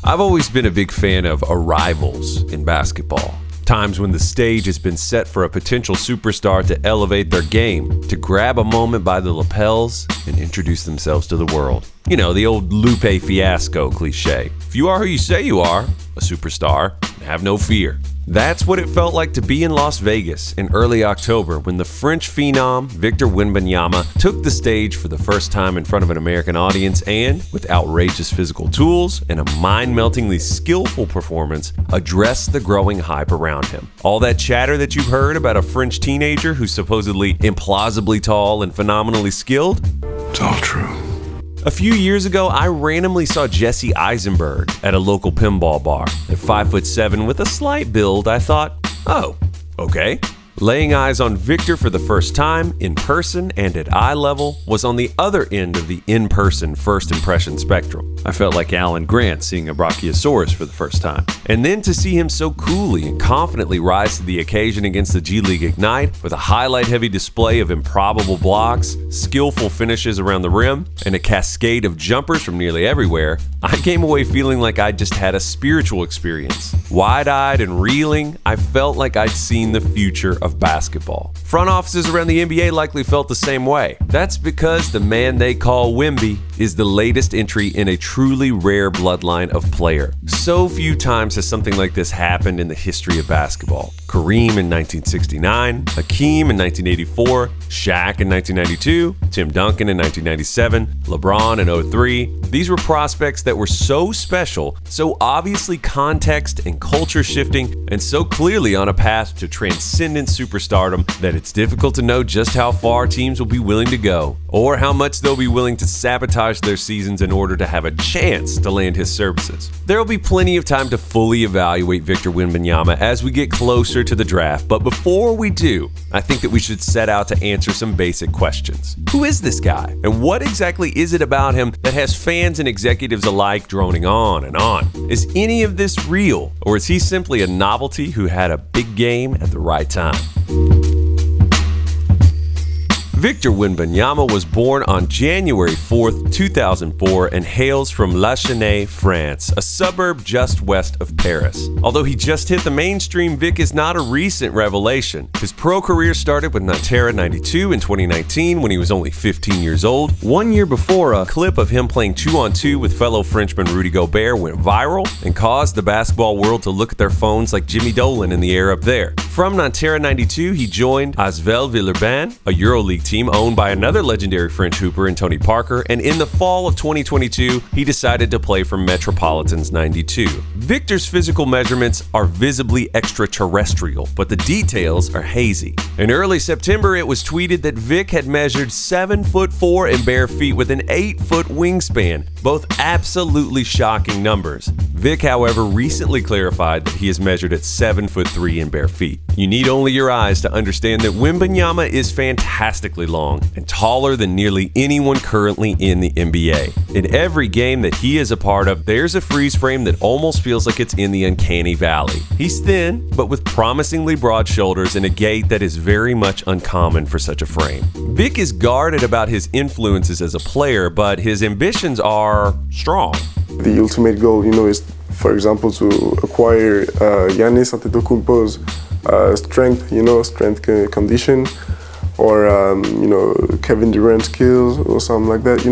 I've always been a big fan of arrivals in basketball. Times when the stage has been set for a potential superstar to elevate their game, to grab a moment by the lapels and introduce themselves to the world. You know, the old Lupe Fiasco cliche. If you are who you say you are, a superstar, have no fear. That's what it felt like to be in Las Vegas in early October when the French phenom Victor Wembanyama took the stage for the first time in front of an American audience and, with outrageous physical tools and a mind-meltingly skillful performance, addressed the growing hype around him. All that chatter that you've heard about a French teenager who's supposedly implausibly tall and phenomenally skilled? It's all true. A few years ago, I randomly saw Jesse Eisenberg at a local pinball bar. At 5'7" with a slight build, I thought, oh, okay. Laying eyes on Victor for the first time, in person and at eye level, was on the other end of the in-person first impression spectrum. I felt like Alan Grant seeing a Brachiosaurus for the first time. And then to see him so coolly and confidently rise to the occasion against the G League Ignite, with a highlight-heavy display of improbable blocks, skillful finishes around the rim, and a cascade of jumpers from nearly everywhere, I came away feeling like I just had a spiritual experience. Wide-eyed and reeling, I felt like I'd seen the future of basketball. Front offices around the NBA likely felt the same way. That's because the man they call Wemby is the latest entry in a truly rare bloodline of player. So few times has something like this happened in the history of basketball. Kareem in 1969, Hakeem in 1984, Shaq in 1992, Tim Duncan in 1997, LeBron in 03. These were prospects that were so special, so obviously context and culture shifting, and so clearly on a path to transcendent superstardom that it's difficult to know just how far teams will be willing to go, or how much they'll be willing to sabotage their seasons in order to have a chance to land his services. There will be plenty of time to fully evaluate Victor Wembanyama as we get closer to the draft, but before we do, I think that we should set out to answer some basic questions. Who is this guy? And what exactly is it about him that has fans and executives alike droning on and on? Is any of this real, or is he simply a novelty who had a big game at the right time? Victor Wembanyama was born on January 4th, 2004 and hails from La Chênaie, France, a suburb just west of Paris. Although he just hit the mainstream, Vic is not a recent revelation. His pro career started with Nanterre 92 in 2019 when he was only 15 years old. 1 year before, a clip of him playing 2-on-2 with fellow Frenchman Rudy Gobert went viral and caused the basketball world to look at their phones like Jimmy Dolan in the air up there. From Nanterre 92, he joined Asvel Villeurbanne, a EuroLeague team owned by another legendary French hooper in Tony Parker, and in the fall of 2022, he decided to play for Metropolitans 92. Victor's physical measurements are visibly extraterrestrial, but the details are hazy. In early September, it was tweeted that Vic had measured 7'4" in bare feet with an 8-foot wingspan, both absolutely shocking numbers. Vic, however, recently clarified that he is measured at 7'3" in bare feet. You need only your eyes to understand that Wembanyama is fantastically long and taller than nearly anyone currently in the NBA. In every game that he is a part of, there's a freeze frame that almost feels like it's in the uncanny valley. He's thin, but with promisingly broad shoulders and a gait that is very much uncommon for such a frame. Vic is guarded about his influences as a player, but his ambitions are strong. The ultimate goal, is, for example, to acquire Giannis Antetokounmpo's strength condition, or Kevin Durant's skills or something like that,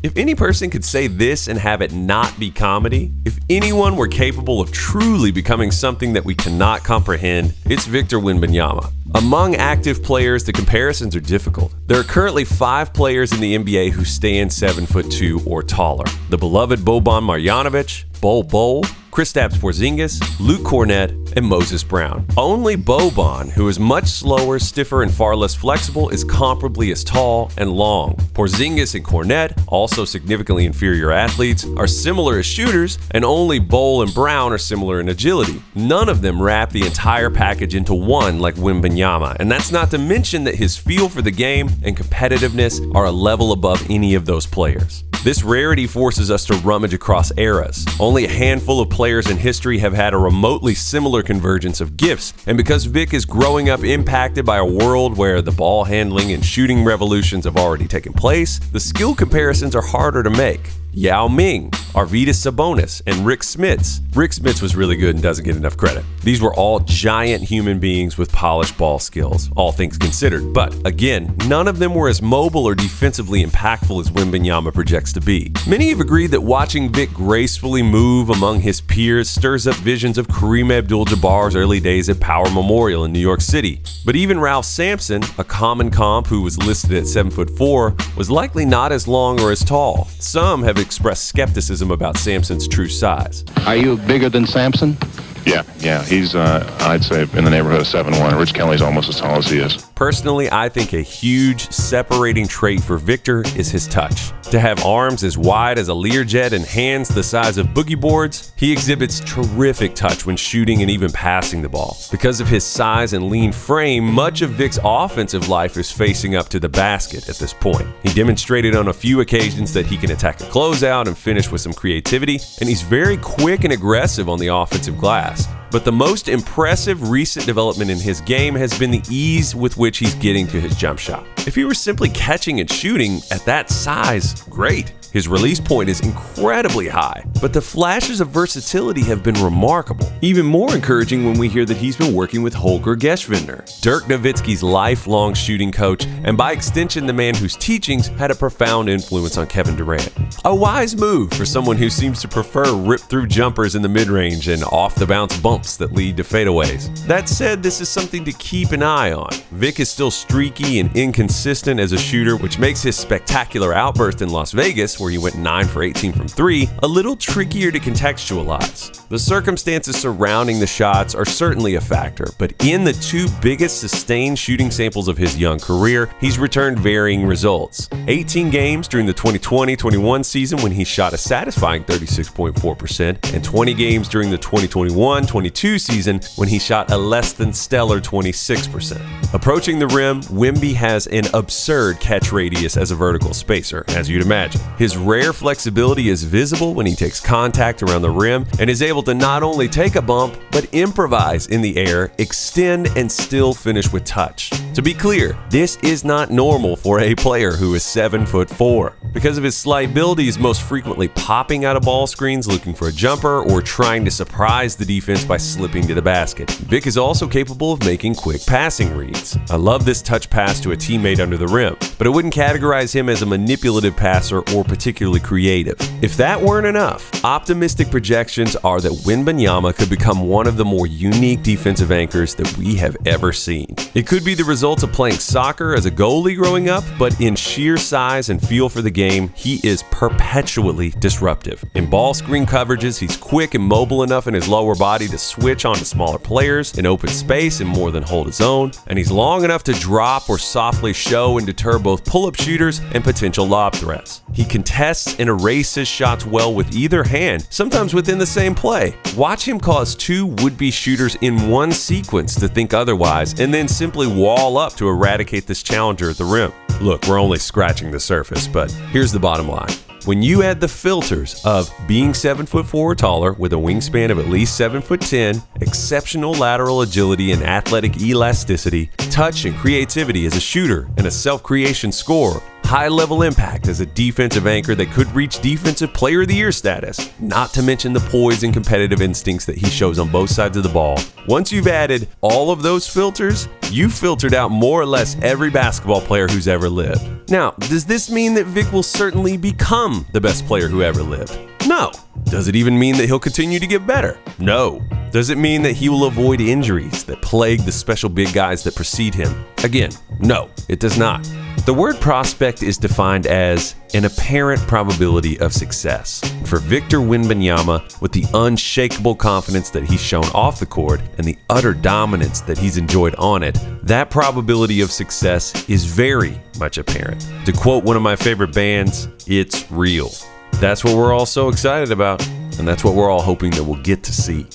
If any person could say this and have it not be comedy, if anyone were capable of truly becoming something that we cannot comprehend, it's Victor Wembanyama. Among active players, the comparisons are difficult. There are currently 5 players in the NBA who stand 7'2" or taller. The beloved Boban Marjanovic, Bol, Kristaps Porzingis, Luke Kornet, and Moses Brown. Only Boban, who is much slower, stiffer, and far less flexible, is comparably as tall and long. Porzingis and Kornet, also significantly inferior athletes, are similar as shooters, and only Bol and Brown are similar in agility. None of them wrap the entire package into one like Wembanyama, and that's not to mention that his feel for the game and competitiveness are a level above any of those players. This rarity forces us to rummage across eras. Only a handful of players in history have had a remotely similar convergence of gifts, and because Vic is growing up impacted by a world where the ball handling and shooting revolutions have already taken place, the skill comparisons are harder to make. Yao Ming, Arvydas Sabonis, and Rick Smits. Rick Smits was really good and doesn't get enough credit. These were all giant human beings with polished ball skills, all things considered. But again, none of them were as mobile or defensively impactful as Wembanyama projects to be. Many have agreed that watching Vic gracefully move among his peers stirs up visions of Kareem Abdul-Jabbar's early days at Power Memorial in New York City. But even Ralph Sampson, a common comp who was listed at 7'4", was likely not as long or as tall. Some have expressed skepticism about Sampson's true size. Are you bigger than Sampson? Yeah, he's, I'd say, in the neighborhood of 7'1". Rich Kelly's almost as tall as he is. Personally, I think a huge separating trait for Victor is his touch. To have arms as wide as a Learjet and hands the size of boogie boards, he exhibits terrific touch when shooting and even passing the ball. Because of his size and lean frame, much of Vic's offensive life is facing up to the basket at this point. He demonstrated on a few occasions that he can attack a closeout and finish with some creativity, and he's very quick and aggressive on the offensive glass. But the most impressive recent development in his game has been the ease with which he's getting to his jump shot. If he were simply catching and shooting at that size, great. His release point is incredibly high, but the flashes of versatility have been remarkable. Even more encouraging when we hear that he's been working with Holger Geschwindner, Dirk Nowitzki's lifelong shooting coach, and by extension the man whose teachings had a profound influence on Kevin Durant. A wise move for someone who seems to prefer rip-through jumpers in the mid-range and off-the-bounce bumps that lead to fadeaways. That said, this is something to keep an eye on. Vic is still streaky and inconsistent as a shooter, which makes his spectacular outburst in Las Vegas, where he went 9 for 18 from 3, a little trickier to contextualize. The circumstances surrounding the shots are certainly a factor, but in the two biggest sustained shooting samples of his young career, he's returned varying results. 18 games during the 2020-21 season when he shot a satisfying 36.4%, and 20 games during the 2021-22 season when he shot a less than stellar 26%. Approaching the rim, Wemby has an absurd catch radius as a vertical spacer, as you'd imagine. His rare flexibility is visible when he takes contact around the rim and is able to not only take a bump, but improvise in the air, extend, and still finish with touch. To be clear, this is not normal for a player who is 7'4". Because of his slight build, he is most frequently popping out of ball screens looking for a jumper or trying to surprise the defense by slipping to the basket. Vic is also capable of making quick passing reads. I love this touch pass to a teammate under the rim, but I wouldn't categorize him as a manipulative passer or particularly creative. If that weren't enough, optimistic projections are that Wembanyama could become one of the more unique defensive anchors that we have ever seen. It could be the result of playing soccer as a goalie growing up, but in sheer size and feel for the game, he is perpetually disruptive. In ball screen coverages, he's quick and mobile enough in his lower body to switch onto smaller players in open space and more than hold his own, and he's long enough to drop or softly show and deter both pull-up shooters and potential lob threats. He contests and erases shots well with either hand, sometimes within the same play. Watch him cause two would-be shooters in one sequence to think otherwise, and then simply wall up to eradicate this challenger at the rim. Look, we're only scratching the surface, but here's the bottom line. When you add the filters of being 7'4" or taller with a wingspan of at least 7'10", exceptional lateral agility and athletic elasticity, touch and creativity as a shooter and a self-creation scorer, high-level impact as a defensive anchor that could reach Defensive Player of the Year status, not to mention the poise and competitive instincts that he shows on both sides of the ball. Once you've added all of those filters, you've filtered out more or less every basketball player who's ever lived. Now, does this mean that Vic will certainly become the best player who ever lived? No. Does it even mean that he'll continue to get better? No. Does it mean that he will avoid injuries that plague the special big guys that precede him? Again, no, it does not. The word prospect is defined as an apparent probability of success. For Victor Wembanyama, with the unshakable confidence that he's shown off the court and the utter dominance that he's enjoyed on it, that probability of success is very much apparent. To quote one of my favorite bands, it's real. That's what we're all so excited about, and that's what we're all hoping that we'll get to see.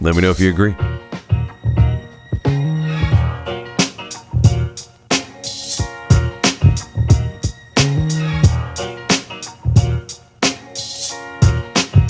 Let me know if you agree.